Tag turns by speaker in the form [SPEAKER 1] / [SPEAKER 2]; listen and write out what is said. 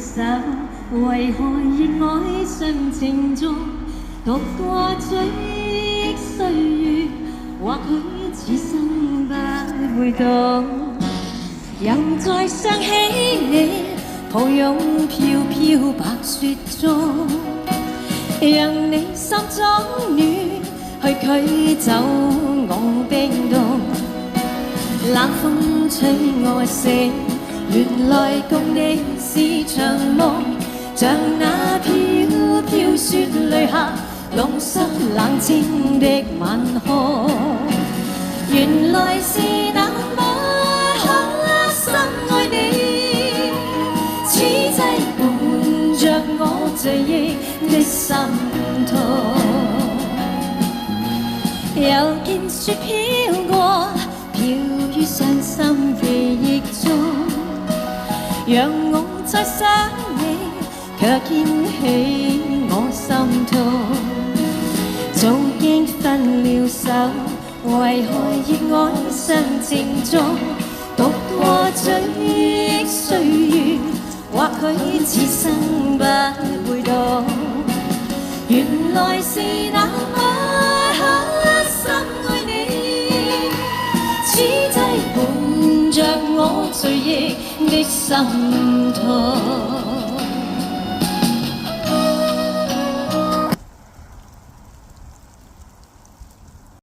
[SPEAKER 1] 手，為何熱愛上情中度過追憶歲月？或許此生不會到，又再想起你，抱擁飄飄白雪中，讓你心中暖去驅走我冰凍。冷風吹我醒，原來共你是場夢，像那飄飄雪淚下濃縮冷清的晚空。原來是那麼刻心愛你，此際伴着我醉憶的心痛。又見雪飄過，飄於傷心記憶中，讓我再想你，卻牽起我心痛。早經分了手，為何熱愛上情中度過追憶歲月？或許此生不會懂，原來是那麼刻心愛你，此際伴着我醉憶的心痛。